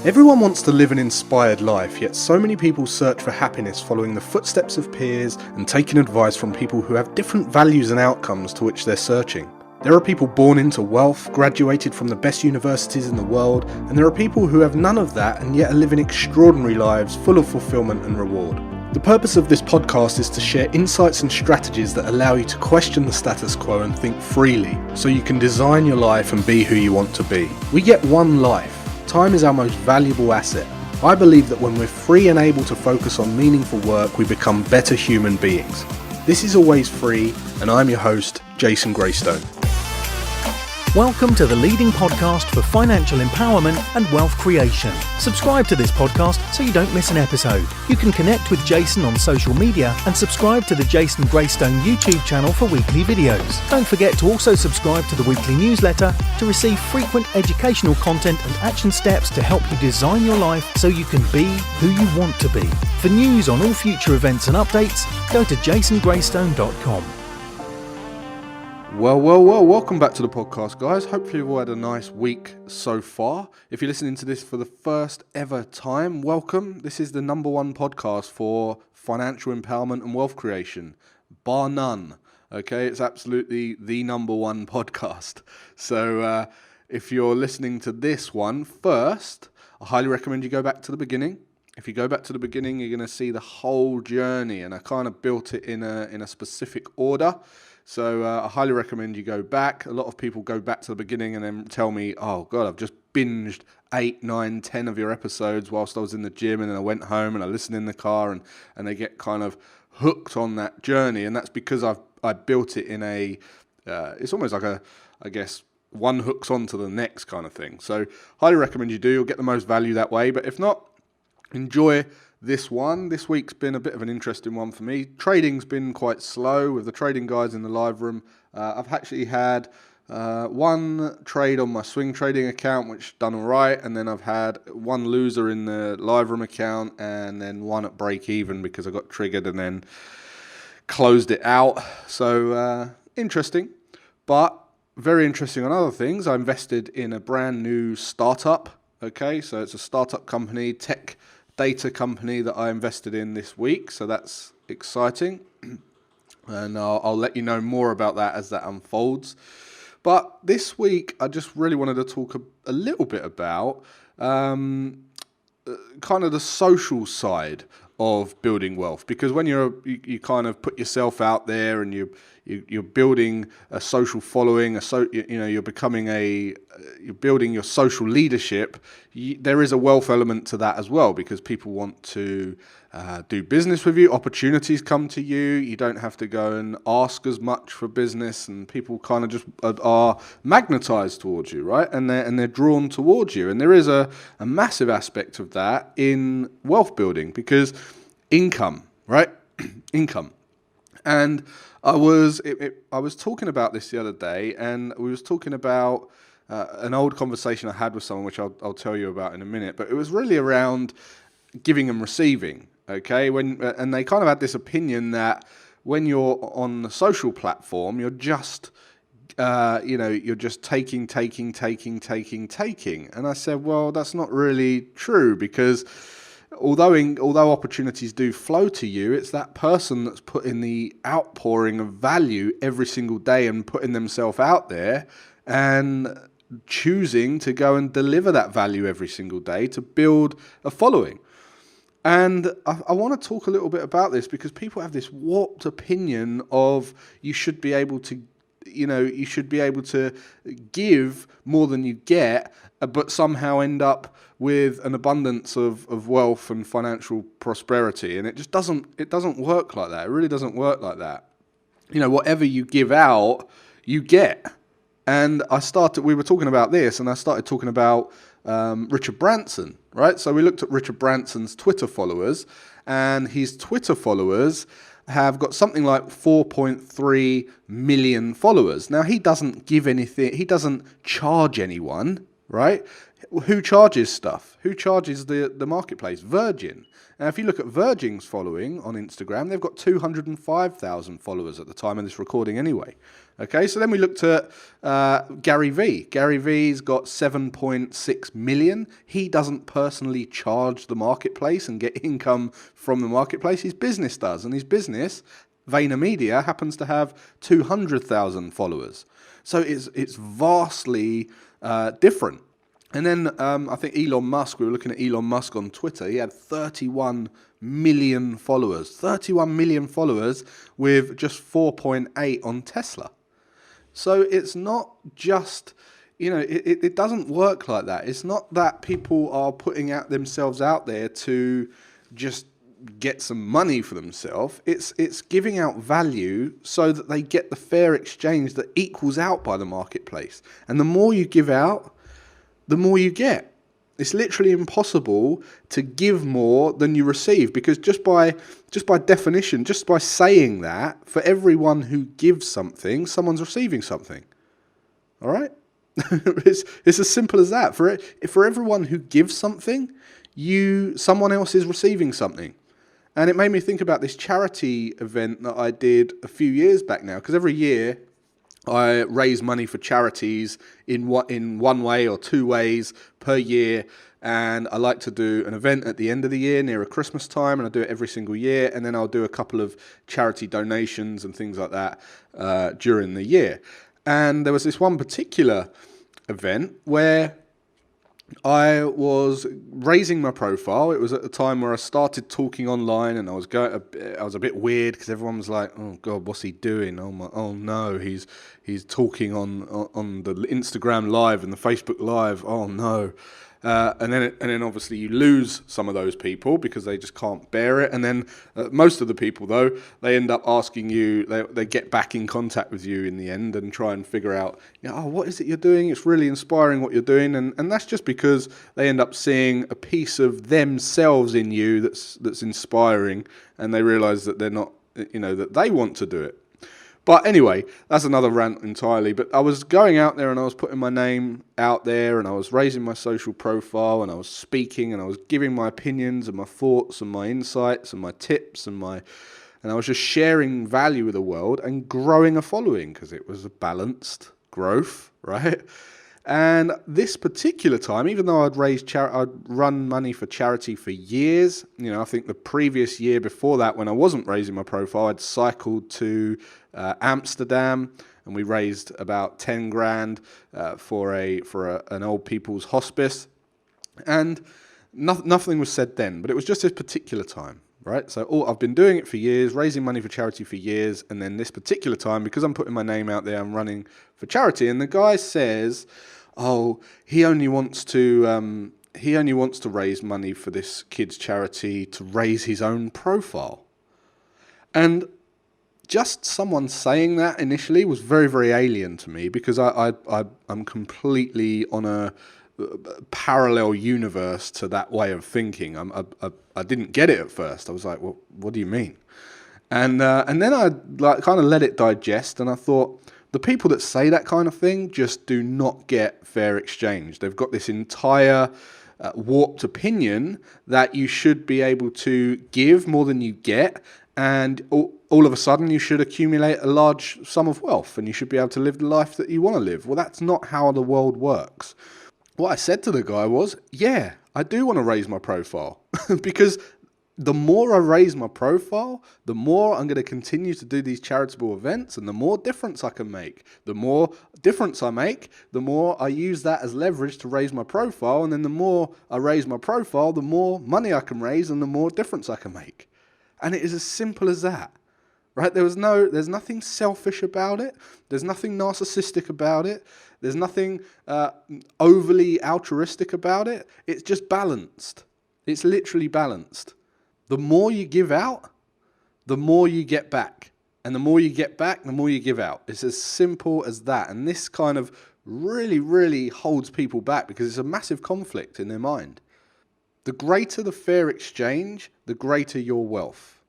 Everyone wants to live an inspired life, yet so many people search for happiness following the footsteps of peers and taking advice from people who have different values and outcomes to which they're searching. There are people born into wealth, graduated from the best universities in the world, and there are people who have none of that and yet are living extraordinary lives full of fulfillment and reward. The purpose of this podcast is to share insights and strategies that allow you to question the status quo and think freely, so you can design your life and be who you want to be. We get one life. Time is our most valuable asset. I believe that when we're free and able to focus on meaningful work, we become better human beings. This is Always Free, and I'm your host, Jason Graystone. Welcome to the leading podcast for financial empowerment and wealth creation. Subscribe to this podcast so you don't miss an episode. You can connect with Jason on social media and subscribe to the Jason Graystone YouTube channel for weekly videos. Don't forget to also subscribe to the weekly newsletter to receive frequent educational content and action steps to help you design your life so you can be who you want to be. For news on all future events and updates, go to jasongraystone.com. Well, welcome back to the podcast, guys. Hopefully you've all had a nice week so far. If you're listening to this for the first ever time, welcome. This is the number one podcast for financial empowerment and wealth creation, bar none. Okay, it's absolutely the number one podcast. So if you're listening to this one first, I highly recommend you go back to the beginning. If you go back to the beginning, you're going to see the whole journey, and I kind of built it in a specific order. So I highly recommend you go back. A lot of people go back to the beginning and then tell me, oh God, I've just binged 8, 9, 10 of your episodes whilst I was in the gym, and then I went home and I listened in the car, and they get kind of hooked on that journey. And that's because I built it in it's almost like I guess, one hooks on to the next kind of thing. So highly recommend you do. You'll get the most value that way. But if not, enjoy this one. This week's been a bit of an interesting one for me. Trading's been quite slow with the trading guys in the live room. I've actually had one trade on my swing trading account, which done all right, and then I've had one loser in the live room account, and then one at break even because I got triggered and then closed it out. So interesting, but very interesting on other things. I invested in a brand new startup. Okay, so it's a startup company, tech data company that I invested in this week, so that's exciting, and I'll let you know more about that as that unfolds. But this week I just really wanted to talk a little bit about kind of the social side of building wealth, because when you kind of put yourself out there and you're building a social following, you're building your social leadership. There is a wealth element to that as well, because people want to do business with you. Opportunities come to you. You don't have to go and ask as much for business, and people kind of just are magnetized towards you, right? And they're drawn towards you. And there is a massive aspect of that in wealth building, because income, right? Income. And I was talking about this the other day, and we was talking about an old conversation I had with someone, which I'll tell you about in a minute. But it was really around giving and receiving. Okay, and they kind of had this opinion that when you're on the social platform, you're just you're just taking. And I said, well, that's not really true, because although opportunities do flow to you, it's that person that's putting the outpouring of value every single day and putting themselves out there and choosing to go and deliver that value every single day to build a following. And I want to talk a little bit about this, because people have this warped opinion of you should be able to give more than you get, but somehow end up with an abundance of wealth and financial prosperity. And it just doesn't work like that. It really doesn't work like that. Whatever you give out, you get. And we were talking about this, and I started talking about Richard Branson, right? So we looked at Richard Branson's Twitter followers, and his Twitter followers have got something like 4.3 million followers. Now, he doesn't give anything, he doesn't charge anyone, right? Who charges stuff? Who charges the marketplace? Virgin. Now, if you look at Virgin's following on Instagram, they've got 205,000 followers at the time of this recording anyway. Okay, so then we looked at Gary Vee. Gary Vee's got 7.6 million. He doesn't personally charge the marketplace and get income from the marketplace. His business does, and his business, VaynerMedia, happens to have 200,000 followers. So it's vastly different. And then I think Elon Musk, we were looking at Elon Musk on Twitter, he had 31 million followers. 31 million followers with just 4.8 on Tesla. So it's not just, it doesn't work like that. It's not that people are putting themselves out there to just get some money for themselves. It's giving out value so that they get the fair exchange that equals out by the marketplace. And the more you give out, the more you get. It's literally impossible to give more than you receive, because just by definition, just by saying that, for everyone who gives something, someone's receiving something. All right? It's as simple as that. For everyone who gives something, someone else is receiving something. And it made me think about this charity event that I did a few years back now, because every year I raise money for charities in one way or two ways per year, and I like to do an event at the end of the year near a Christmas time, and I do it every single year, and then I'll do a couple of charity donations and things like that during the year. And there was this one particular event where I was raising my profile. It was at the time where I started talking online, and I was a bit weird because everyone was like, "Oh God, what's he doing? Oh no, he's talking on the Instagram Live and the Facebook Live. Oh no." And then obviously you lose some of those people because they just can't bear it. And then most of the people, though, they end up asking you, they get back in contact with you in the end and try and figure out, oh, what is it you're doing? It's really inspiring what you're doing. And that's just because they end up seeing a piece of themselves in you that's inspiring, and they realize that they're not, that they want to do it. But anyway, that's another rant entirely. But I was going out there and I was putting my name out there, and I was raising my social profile, and I was speaking, and I was giving my opinions and my thoughts and my insights and my tips and I was just sharing value with the world and growing a following, because it was a balanced growth, right? And this particular time, even though I'd run money for charity for years, I think the previous year before that, when I wasn't raising my profile, I'd cycled to Amsterdam, and we raised about 10 grand for an old people's hospice, and nothing was said then. But it was just this particular time, right? So I've been doing it for years, raising money for charity for years, and then this particular time, because I'm putting my name out there, I'm running for charity, and the guy says, "Oh, he only wants to raise money for this kid's charity to raise his own profile." And just someone saying that initially was very, very alien to me, because I'm completely on a parallel universe to that way of thinking. I didn't get it at first. I was like, "Well, what do you mean?" And then I kind of let it digest, and I thought, the people that say that kind of thing just do not get fair exchange. They've got this entire warped opinion that you should be able to give more than you get, and all of a sudden you should accumulate a large sum of wealth, and you should be able to live the life that you want to live. Well, that's not how the world works. What I said to the guy was, yeah, I do want to raise my profile because the more I raise my profile, the more I'm going to continue to do these charitable events, and the more difference I can make. The more difference I make, the more I use that as leverage to raise my profile, and then the more I raise my profile, the more money I can raise and the more difference I can make. And it is as simple as that, right? There's nothing selfish about it. There's nothing narcissistic about it. There's nothing overly altruistic about it. It's just balanced. It's literally balanced. The more you give out, the more you get back. And the more you get back, the more you give out. It's as simple as that. And this kind of really, really holds people back, because it's a massive conflict in their mind. The greater the fair exchange, the greater your wealth.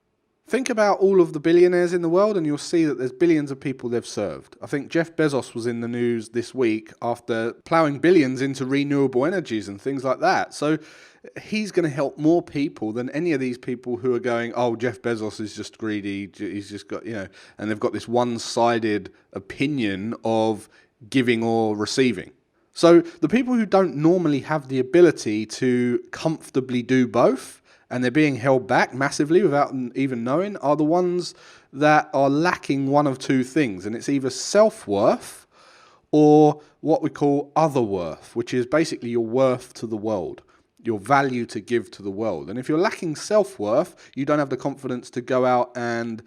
Think about all of the billionaires in the world and you'll see that there's billions of people they've served. I think Jeff Bezos was in the news this week after ploughing billions into renewable energies and things like that. So he's going to help more people than any of these people who are going, oh, Jeff Bezos is just greedy. He's just got, and they've got this one-sided opinion of giving or receiving. So the people who don't normally have the ability to comfortably do both, and they're being held back massively without even knowing, are the ones that are lacking one of two things. And it's either self-worth or what we call other worth, which is basically your worth to the world, your value to give to the world. And if you're lacking self-worth, you don't have the confidence to go out and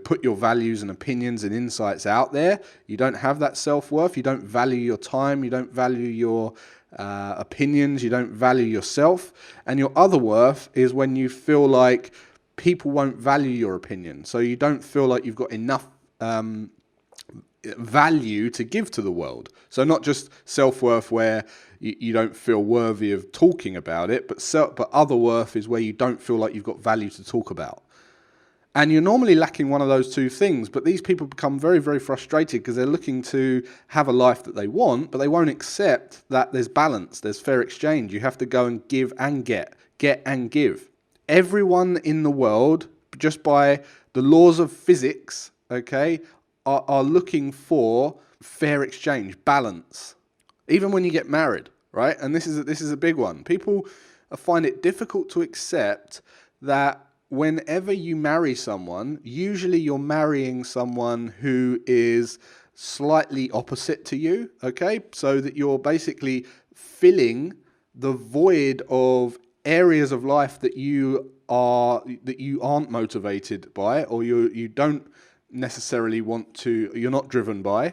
put your values and opinions and insights out there. You don't have that self-worth. You don't value your time. You don't value your opinions. You don't value yourself. And your other worth is when you feel like people won't value your opinion. So you don't feel like you've got enough value to give to the world. So not just self-worth where you don't feel worthy of talking about it, but other worth is where you don't feel like you've got value to talk about. And you're normally lacking one of those two things, but these people become very, very frustrated because they're looking to have a life that they want, but they won't accept that there's balance, there's fair exchange. You have to go and give and get and give. Everyone in the world, just by the laws of physics, okay, are looking for fair exchange, balance. Even when you get married, right? And this is a big one. People find it difficult to accept that whenever you marry someone, usually you're marrying someone who is slightly opposite to you, okay? So that you're basically filling the void of areas of life that you aren't motivated by, or you don't necessarily want to, you're not driven by,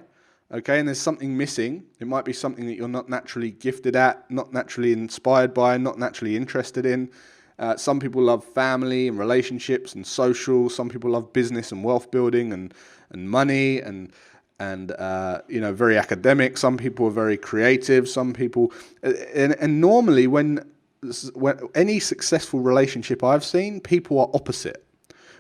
okay? And there's something missing. It might be something that you're not naturally gifted at, not naturally inspired by, not naturally interested in. Some people love family and relationships and social. Some people love business and wealth building and money and very academic. Some people are very creative. Some people, and normally when any successful relationship I've seen, people are opposite.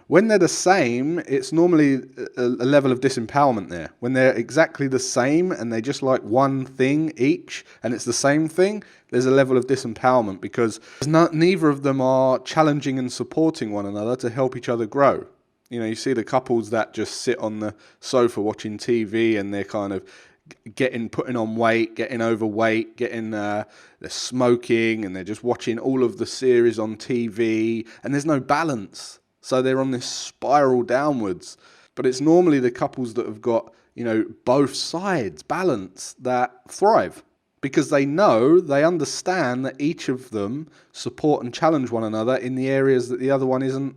When they're the same, it's normally a level of disempowerment there. When they're exactly the same and they just like one thing each and it's the same thing, there's a level of disempowerment because neither of them are challenging and supporting one another to help each other grow. You see the couples that just sit on the sofa watching TV and they're kind of putting on weight, getting overweight, they're smoking and they're just watching all of the series on TV and there's no balance. So they're on this spiral downwards. But it's normally the couples that have got, both sides balance that thrive because they understand that each of them support and challenge one another in the areas that the other one isn't,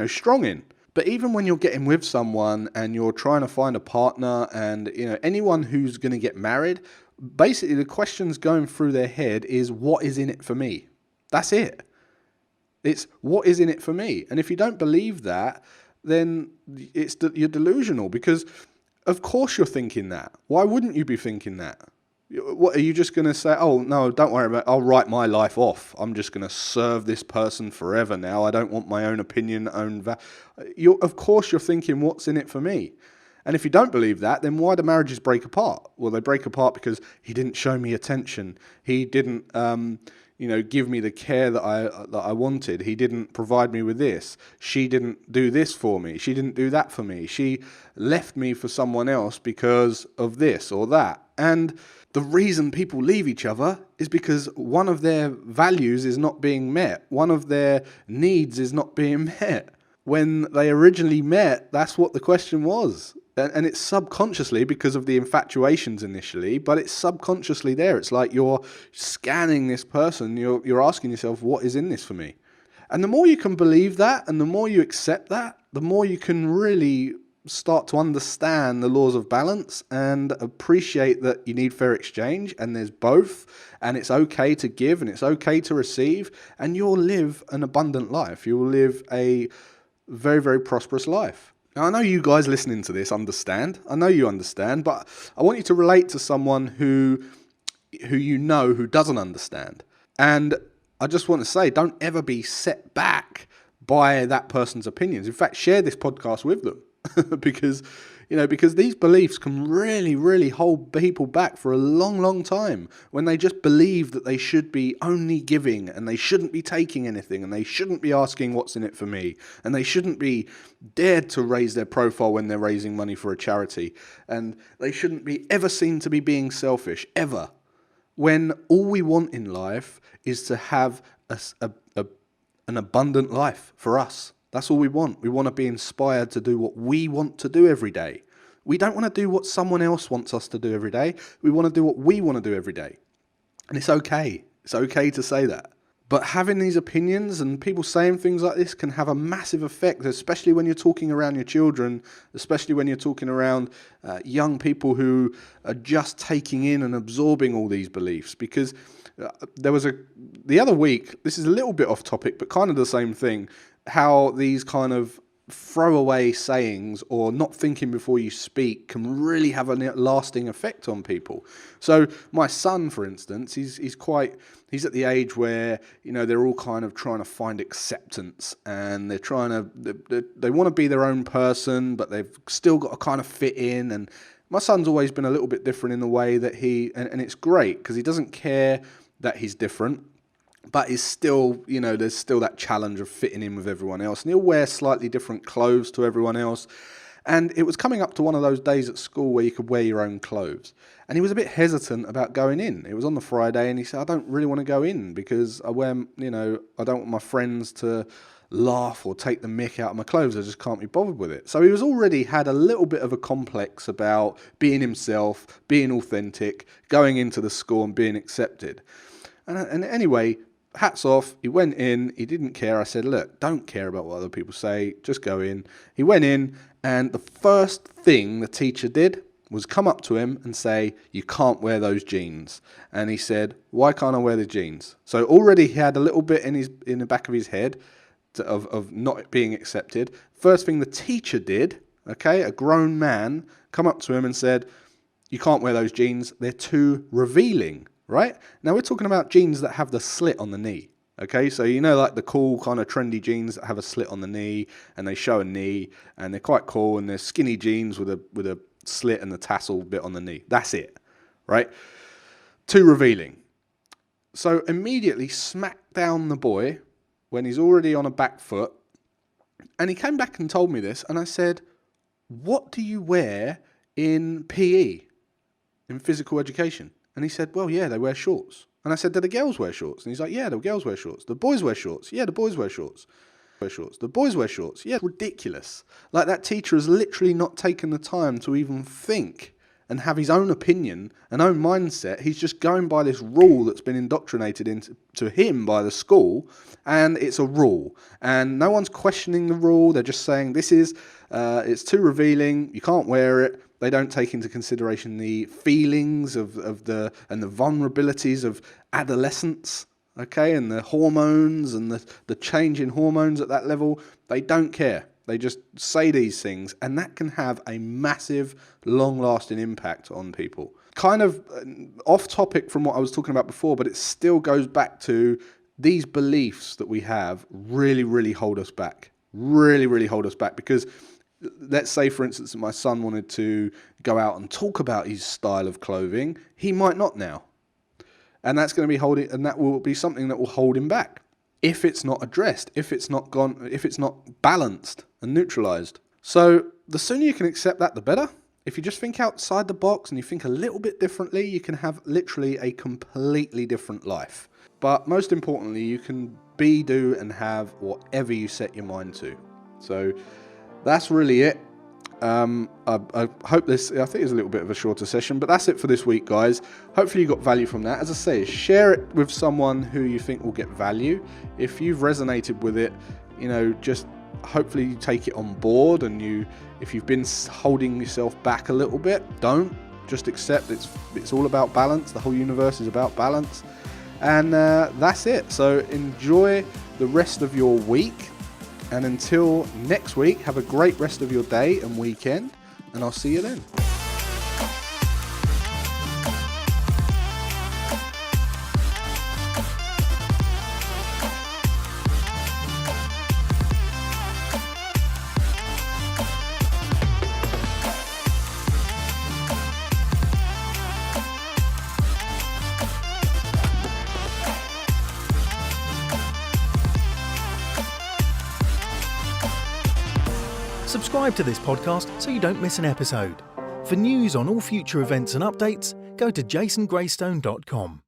strong in. But even when you're getting with someone and you're trying to find a partner and, anyone who's going to get married, basically the questions going through their head is, what is in it for me? That's it. It's what is in it for me? And if you don't believe that, then you're delusional because of course you're thinking that. Why wouldn't you be thinking that? What are you just going to say, oh, no, don't worry about it. I'll write my life off. I'm just going to serve this person forever now. I don't want my own opinion, of course you're thinking, what's in it for me? And if you don't believe that, then why do marriages break apart? Well, they break apart because he didn't show me attention. He didn't give me the care that I wanted. He didn't provide me with this. She didn't do this for me. She didn't do that for me. She left me for someone else because of this or that. And the reason people leave each other is because one of their values is not being met. One of their needs is not being met. When they originally met, that's what the question was. And it's subconsciously because of the infatuations initially, but it's subconsciously there. It's like you're scanning this person. You're asking yourself, what is in this for me? And the more you can believe that and the more you accept that, the more you can really start to understand the laws of balance and appreciate that you need fair exchange and there's both, and it's okay to give and it's okay to receive, and you'll live an abundant life. You will live a very, very prosperous life. Now, I know you guys listening to this understand. I know you understand, but I want you to relate to someone who who doesn't understand. And I just want to say, don't ever be set back by that person's opinions. In fact, share this podcast with them because these beliefs can really, really hold people back for a long, long time when they just believe that they should be only giving and they shouldn't be taking anything and they shouldn't be asking what's in it for me and they shouldn't be dared to raise their profile when they're raising money for a charity and they shouldn't be ever seen to be being selfish, ever. When all we want in life is to have an abundant life for us. That's all we want. We want to be inspired to do what we want to do every day. We don't want to do what someone else wants us to do every day. We want to do what we want to do every day. And it's okay. It's okay to say that. But having these opinions and people saying things like this can have a massive effect, especially when you're talking around your children, especially when you're talking around young people who are just taking in and absorbing all these beliefs. Because the other week, this is a little bit off topic, but kind of the same thing, how these kind of throwaway sayings or not thinking before you speak can really have a lasting effect on people. So my son, for instance, he's at the age where, they're all kind of trying to find acceptance and they want to be their own person, but they've still got to kind of fit in. And my son's always been a little bit different in the way that and it's great because he doesn't care that he's different. But he's still, there's still that challenge of fitting in with everyone else. And he'll wear slightly different clothes to everyone else. And it was coming up to one of those days at school where you could wear your own clothes. And he was a bit hesitant about going in. It was on the Friday and he said, I don't really want to go in because I don't want my friends to laugh or take the mick out of my clothes. I just can't be bothered with it. So he was already had a little bit of a complex about being himself, being authentic, going into the school and being accepted. And anyway, hats off, he went in, he didn't care. I said, look, don't care about what other people say, just go in. He went in, and the first thing the teacher did was come up to him and say, you can't wear those jeans. And he said, why can't I wear the jeans? So already he had a little bit in the back of his head of not being accepted. First thing the teacher did, a grown man, come up to him and said, you can't wear those jeans, they're too revealing. Right? Now we're talking about jeans that have the slit on the knee. Okay, so like the cool kind of trendy jeans that have a slit on the knee and they show a knee and they're quite cool and they're skinny jeans with a slit and the tassel bit on the knee. That's it, right? Too revealing. So immediately smacked down the boy when he's already on a back foot. And he came back and told me this and I said, what do you wear in PE, in physical education? And he said, well, yeah, they wear shorts. And I said, do the girls wear shorts? And he's like, yeah, the girls wear shorts. The boys wear shorts. Yeah, the boys wear shorts. The boys wear shorts. Yeah, ridiculous. Like that teacher has literally not taken the time to even think and have his own opinion and own mindset. He's just going by this rule that's been indoctrinated into him by the school, and it's a rule. And no one's questioning the rule. They're just saying it's too revealing. You can't wear it. They don't take into consideration the feelings and the vulnerabilities of adolescence, and the hormones and the change in hormones at that level. They don't care. They just say these things, and that can have a massive, long-lasting impact on people. Kind of off topic from what I was talking about before, but it still goes back to these beliefs that we have really, really hold us back. Really, really hold us back because let's say, for instance, that my son wanted to go out and talk about his style of clothing. He might not now. And that's going to be that will be something that will hold him back if it's not addressed, if it's not balanced and neutralized. So the sooner you can accept that, the better. If you just think outside the box and you think a little bit differently, you can have literally a completely different life. But most importantly, you can be, do, and have whatever you set your mind to. So that's really it. I hope I think it's a little bit of a shorter session, but that's it for this week, guys. Hopefully you got value from that. As I say, share it with someone who you think will get value. If you've resonated with it, just hopefully you take it on board, and if you've been holding yourself back a little bit, don't. Just accept it's all about balance. The whole universe is about balance. And that's it. So enjoy the rest of your week. And until next week, have a great rest of your day and weekend, and I'll see you then. Subscribe to this podcast so you don't miss an episode. For news on all future events and updates, go to jasongraystone.com.